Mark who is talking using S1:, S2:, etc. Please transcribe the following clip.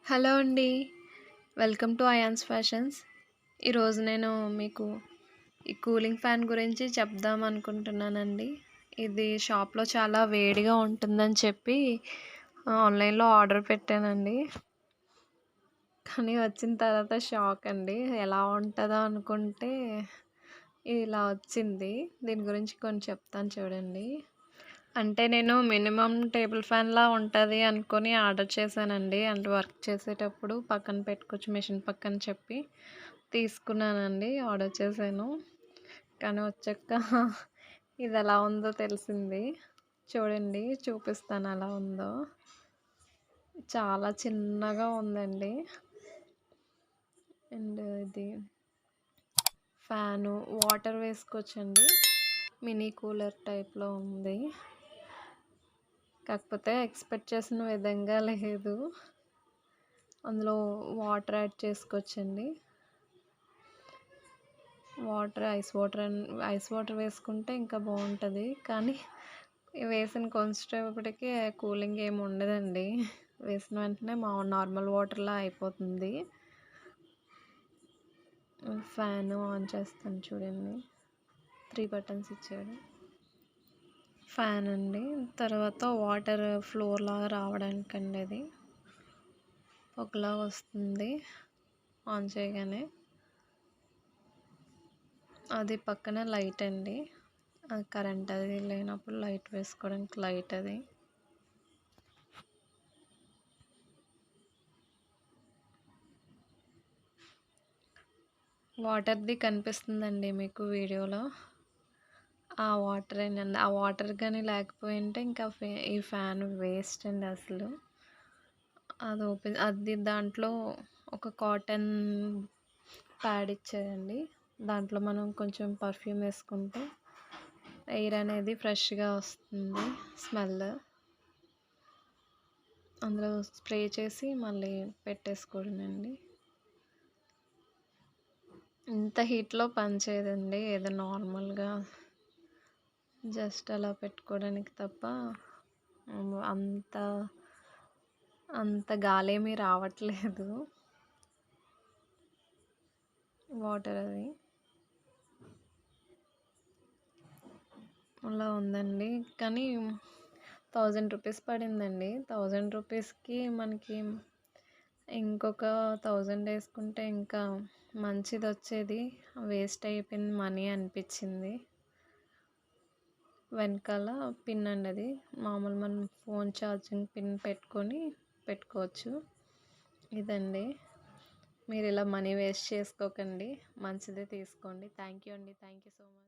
S1: Hello అండి. Welcome to ions fashions. ఈరోజు నేను మీకు ఈ కూలింగ్ ఫ్యాన్ గురించి చెప్దాం అనుకుంటున్నానండి. ఇది షాప్‌లో చాలా వేడిగా ఉంటుందని చెప్పి ఆన్‌లైన్‌లో ఆర్డర్ పెట్టానండి. కానీ వచ్చిన తర్వాత షాక్ అండి. ఎలా ఉంటదా అనుకుంటే ఇలా వచ్చింది. దీని గురించి కొన్ని చెప్తాను చూడండి. అంటే నేను మినిమమ్ టేబుల్ ఫ్యాన్‌లా ఉంటది అనుకోని ఆర్డర్ చేశానండి. అంటే వర్క్ చేసేటప్పుడు పక్కన పెట్టుకోవచ్చు మిషన్ పక్కన చెప్పి తీసుకున్నానండి. ఆర్డర్ చేశాను. కానీ వచ్చాక ఇదెలా ఉందో తెలిసింది. చూడండి చూపిస్తాను ఎలా ఉందో. చాలా చిన్నగా ఉందండి. అండ్ ఇది ఫ్యాను వాటర్ వేసుకోవచ్చండి. మినీ కూలర్ టైప్‌లో ఉంది. కాకపోతే ఎక్స్‌పెక్ట్ చేసిన విధంగా లేదు. అందులో వాటర్ యాడ్ చేసుకోవచ్చండి. ఐస్ వాటర్ వేసుకుంటే ఇంకా బాగుంటుంది. కానీ వేసిన కొంచెంసేపటికి కూలింగ్ ఏమి ఉండదండి. వేసిన వెంటనే నార్మల్ వాటర్‌లా అయిపోతుంది. ఫ్యాన్ ఆన్ చేస్తాను చూడండి. 3 బటన్స్ ఇచ్చాడు. ఫ్యాన్ అండి. తర్వాత వాటర్ ఫ్లోర్ లాగా రావడానికండి అది. పొగలాగా వస్తుంది ఆన్ చేయగానే. అది పక్కన లైట్ అండి. అది కరెంట్ అది లేనప్పుడు లైట్ వేసుకోవడానికి లైట్ అది. వాటర్‌ది కనిపిస్తుందండి మీకు వీడియోలో. ఆ వాటరేనండి. ఆ వాటర్ కానీ లేకపోయింటే ఇంకా ఈ ఫ్యాన్ వేస్ట్ అండి అసలు. అది దాంట్లో ఒక కాటన్ ప్యాడ్ ఇచ్చారండి. దాంట్లో మనం కొంచెం పర్ఫ్యూమ్ వేసుకుంటే ఎయిర్ అనేది ఫ్రెష్‌గా వస్తుంది. స్మెల్. అందులో స్ప్రే చేసి మళ్ళీ పెట్టేసుకోవడమేనండి. ఇంత హీట్‌లో పనిచేయదండి. ఏదో నార్మల్‌గా జస్ట్ అలా పెట్టుకోవడానికి తప్ప అంత అంత గాలేమీ రావట్లేదు. వాటర్ అది. అలా ఉందండి. కానీ 1000 రూపీస్ పడిందండి. 1000 రూపీస్‌కి మనకి ఇంకొక 1000 వేసుకుంటే ఇంకా మంచిదొచ్చేది. వేస్ట్ అయిపోయింది మనీ అనిపించింది. వెనకాల పిన్ అండి అది. మామూలు మనం ఫోన్ ఛార్జింగ్ పిన్ పెట్టుకోవచ్చు. ఇదండి. మీరు ఇలా మనీ వేస్ట్ చేసుకోకండి. మంచిదే తీసుకోండి. థ్యాంక్ యూ అండి. Thank you so much.